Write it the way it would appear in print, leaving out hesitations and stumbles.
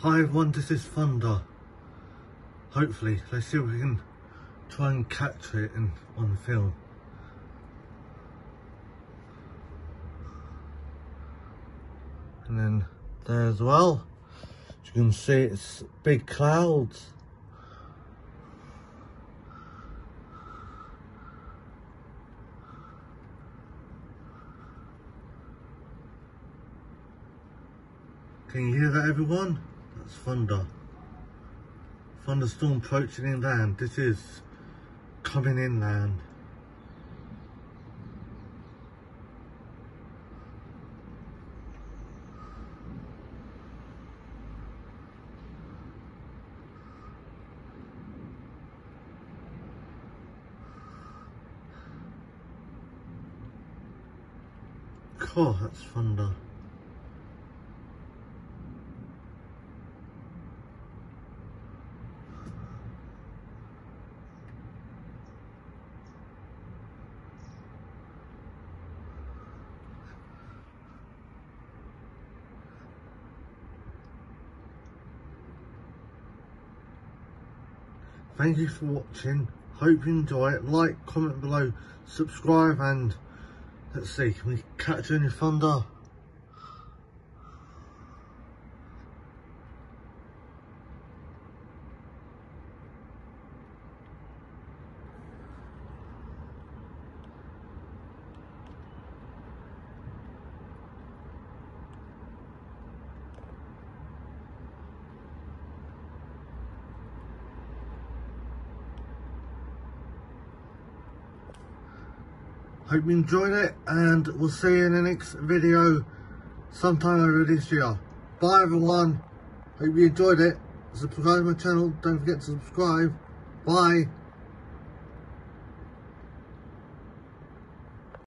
Hi everyone, this is Thunder. Hopefully, let's see if we can try and capture it on film. And then there as well, as you can see, it's big clouds. Can you hear that, everyone? That's thunder. Thunderstorm approaching inland. This is coming inland. God, that's thunder. Thank you for watching. Hope you enjoy it. Like, comment below, subscribe, and let's see, can we catch any thunder? Hope you enjoyed it, and we'll see you in the next video sometime over this year. Bye everyone. Hope you enjoyed it. Subscribe to my channel. Don't forget to subscribe. Bye.